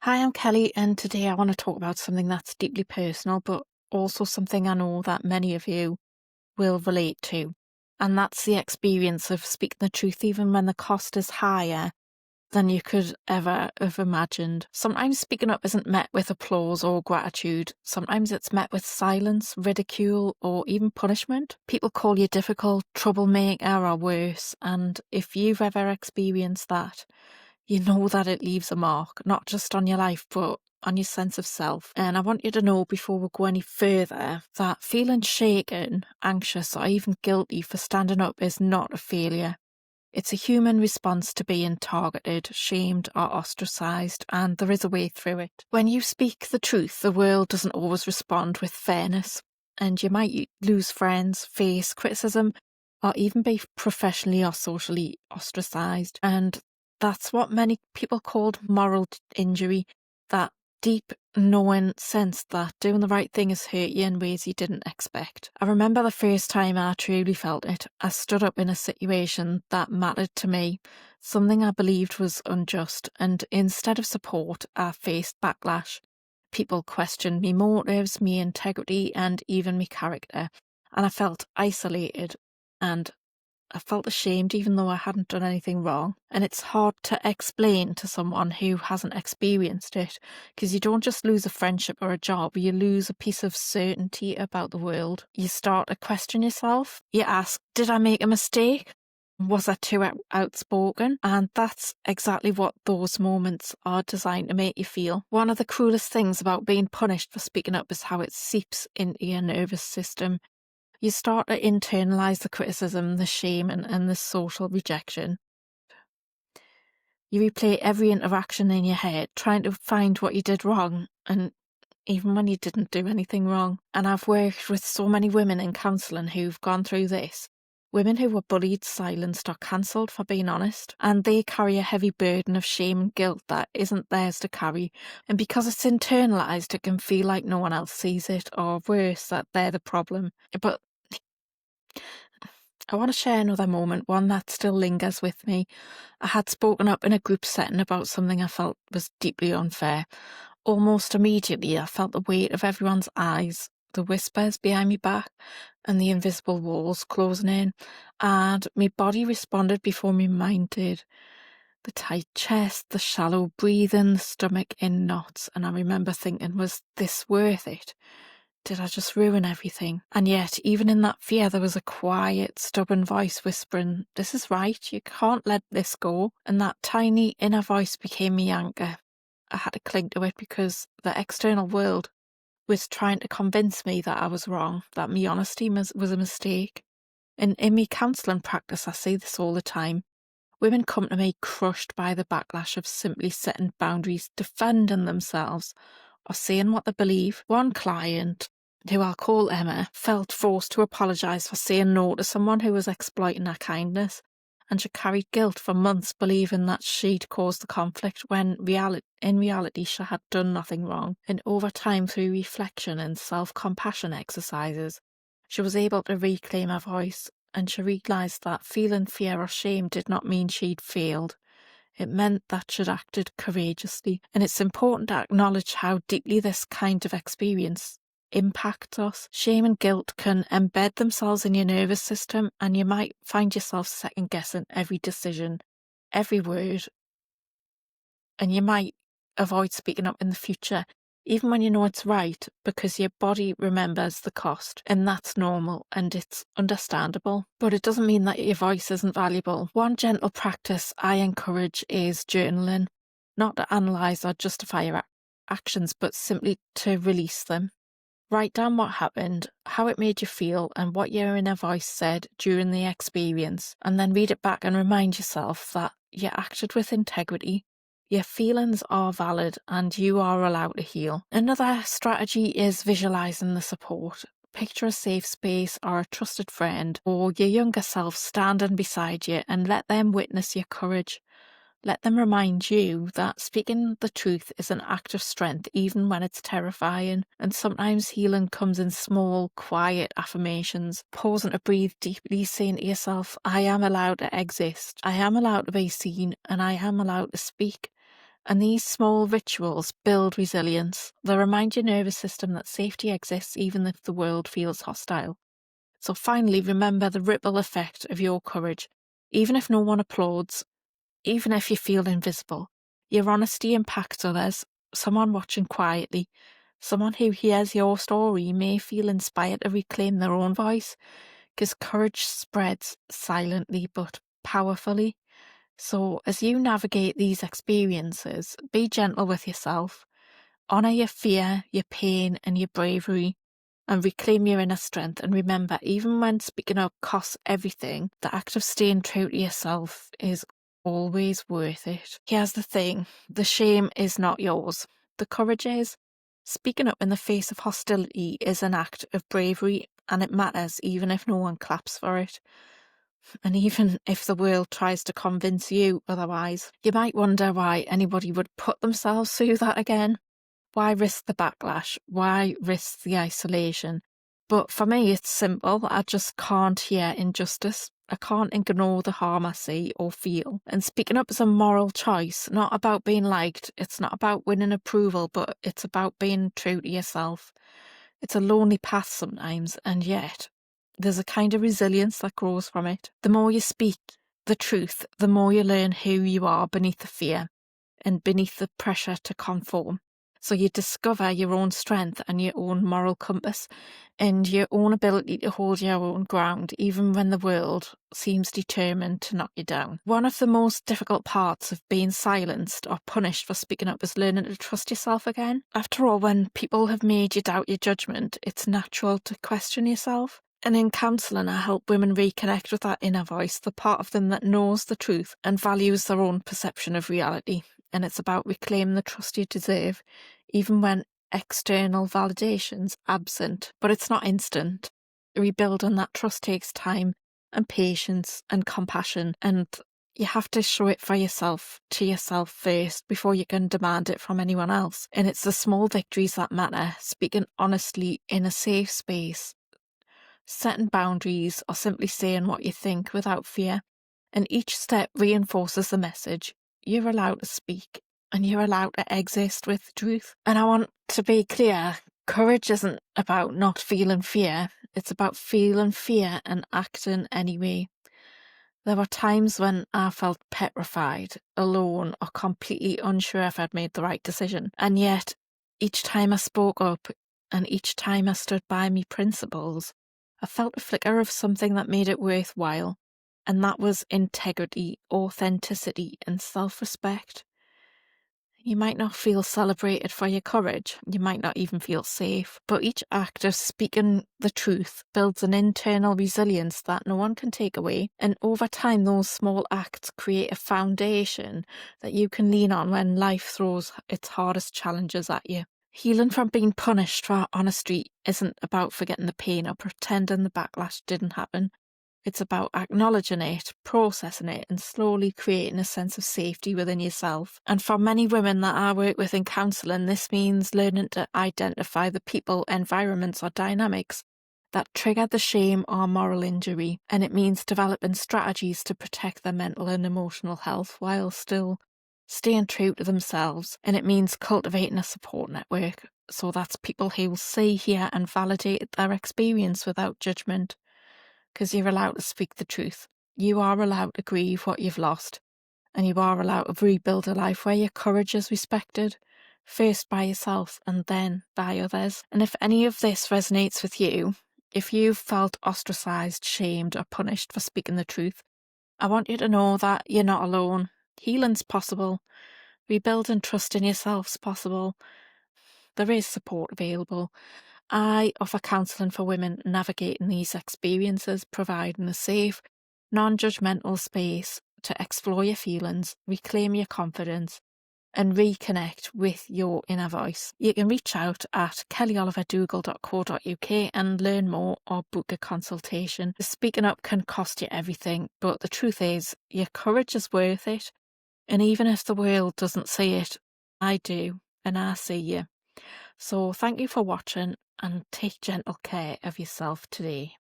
Hi, I'm Kelly, and today I want to talk about something that's deeply personal, but also something I know that many of you will relate to. And that's the experience of speaking the truth, even when the cost is higher than you could ever have imagined. Sometimes speaking up isn't met with applause or gratitude. Sometimes it's met with silence, ridicule, or even punishment. People call you difficult, troublemaker, or worse. And if you've ever experienced that, you know that it leaves a mark, not just on your life, but on your sense of self. And I want you to know before we go any further that feeling shaken, anxious, or even guilty for standing up is not a failure. It's a human response to being targeted, shamed, or ostracised, and there is a way through it. When you speak the truth, the world doesn't always respond with fairness, and you might lose friends, face criticism, or even be professionally or socially ostracised. And that's what many people called moral injury, that deep knowing sense that doing the right thing has hurt you in ways you didn't expect. I remember the first time I truly felt it. I stood up in a situation that mattered to me, something I believed was unjust, and instead of support, I faced backlash. People questioned me motives, me integrity, and even me character. And I felt isolated, and I felt ashamed even though I hadn't done anything wrong. And it's hard to explain to someone who hasn't experienced it, because you don't just lose a friendship or a job, you lose a piece of certainty about the world. You start to question yourself. You ask, did I make a mistake? Was I too outspoken? And that's exactly what those moments are designed to make you feel. One of the cruelest things about being punished for speaking up is how it seeps into your nervous system. You start to internalize the criticism, the shame, and the social rejection. You replay every interaction in your head, trying to find what you did wrong, and even when you didn't do anything wrong. And I've worked with so many women in counselling who've gone through this. Women who were bullied, silenced, or cancelled for being honest, and they carry a heavy burden of shame and guilt that isn't theirs to carry. And because it's internalised, it can feel like no one else sees it, or worse, that they're the problem. But I want to share another moment, one that still lingers with me. I had spoken up in a group setting about something I felt was deeply unfair. Almost immediately, I felt the weight of everyone's eyes, the whispers behind me back, and the invisible walls closing in, and my body responded before my mind did. The tight chest, the shallow breathing, the stomach in knots, and I remember thinking, was this worth it? Did I just ruin everything? And yet, even in that fear, there was a quiet, stubborn voice whispering, this is right, you can't let this go. And that tiny inner voice became my anchor. I had to cling to it because the external world was trying to convince me that I was wrong, that my honesty was a mistake. And in my counselling practice, I see this all the time. Women come to me crushed by the backlash of simply setting boundaries, defending themselves, or saying what they believe. One client, who I'll call Emma, felt forced to apologise for saying no to someone who was exploiting her kindness, and she carried guilt for months, believing that she'd caused the conflict when in reality she had done nothing wrong. And over time, through reflection and self-compassion exercises, she was able to reclaim her voice, and she realised that feeling fear or shame did not mean she'd failed. It meant that she'd acted courageously. And it's important to acknowledge how deeply this kind of experience impacts us. Shame and guilt can embed themselves in your nervous system, and you might find yourself second guessing every decision, every word, and you might avoid speaking up in the future, even when you know it's right, because your body remembers the cost, and that's normal and it's understandable. But it doesn't mean that your voice isn't valuable. One gentle practice I encourage is journaling, not to analyse or justify your actions, but simply to release them. Write down what happened, how it made you feel, and what your inner voice said during the experience, and then read it back and remind yourself that you acted with integrity. Your feelings are valid and you are allowed to heal. Another strategy is visualising the support. Picture a safe space or a trusted friend or your younger self standing beside you, and let them witness your courage. Let them remind you that speaking the truth is an act of strength even when it's terrifying. And sometimes healing comes in small, quiet affirmations. Pausing to breathe deeply, saying to yourself, I am allowed to exist, I am allowed to be seen, and I am allowed to speak. And these small rituals build resilience. They remind your nervous system that safety exists even if the world feels hostile. So finally, remember the ripple effect of your courage. Even if no one applauds, even if you feel invisible, your honesty impacts others. Someone watching quietly, someone who hears your story may feel inspired to reclaim their own voice, because courage spreads silently but powerfully. So as you navigate these experiences, be gentle with yourself. Honour your fear, your pain, and your bravery, and reclaim your inner strength. And remember, even when speaking up costs everything, the act of staying true to yourself is always worth it. Here's the thing, the shame is not yours. The courage is. Speaking up in the face of hostility is an act of bravery, and it matters even if no one claps for it. And even if the world tries to convince you otherwise, you might wonder why anybody would put themselves through that again. Why risk the backlash? Why risk the isolation? But for me, it's simple. I just can't hear injustice. I can't ignore the harm I see or feel. And speaking up is a moral choice, not about being liked. It's not about winning approval, but it's about being true to yourself. It's a lonely path sometimes, and yet there's a kind of resilience that grows from it. The more you speak the truth, the more you learn who you are beneath the fear and beneath the pressure to conform. So you discover your own strength and your own moral compass and your own ability to hold your own ground even when the world seems determined to knock you down. One of the most difficult parts of being silenced or punished for speaking up is learning to trust yourself again. After all, when people have made you doubt your judgment, it's natural to question yourself. And in counselling, I help women reconnect with that inner voice, the part of them that knows the truth and values their own perception of reality. And it's about reclaiming the trust you deserve, even when external validation's absent. But it's not instant. Rebuilding that trust takes time and patience and compassion, and you have to show it for yourself, to yourself first, before you can demand it from anyone else. And it's the small victories that matter, speaking honestly in a safe space, setting boundaries, or simply saying what you think without fear. And each step reinforces the message. You're allowed to speak, and you're allowed to exist with truth. And I want to be clear, courage isn't about not feeling fear. It's about feeling fear and acting anyway. There were times when I felt petrified, alone, or completely unsure if I'd made the right decision. And yet, each time I spoke up, and each time I stood by me principles, I felt a flicker of something that made it worthwhile. And that was integrity, authenticity, and self-respect. You might not feel celebrated for your courage. You might not even feel safe. But each act of speaking the truth builds an internal resilience that no one can take away. And over time, those small acts create a foundation that you can lean on when life throws its hardest challenges at you. Healing from being punished for honesty isn't about forgetting the pain or pretending the backlash didn't happen. It's about acknowledging it, processing it, and slowly creating a sense of safety within yourself. And for many women that I work with in counselling, this means learning to identify the people, environments, or dynamics that trigger the shame or moral injury. And it means developing strategies to protect their mental and emotional health while still staying true to themselves. And it means cultivating a support network. So that's people who will see, hear, and validate their experience without judgment. Because you're allowed to speak the truth. You are allowed to grieve what you've lost. And you are allowed to rebuild a life where your courage is respected, first by yourself and then by others. And if any of this resonates with you, if you've felt ostracised, shamed, or punished for speaking the truth, I want you to know that you're not alone. Healing's possible. Rebuilding trust in yourself's possible. There is support available. I offer counselling for women navigating these experiences, providing a safe, non-judgmental space to explore your feelings, reclaim your confidence, and reconnect with your inner voice. You can reach out at kellyoliverdougall.co.uk and learn more or book a consultation. Speaking up can cost you everything, but the truth is, your courage is worth it. And even if the world doesn't see it, I do, and I see you. So thank you for watching, and take gentle care of yourself today.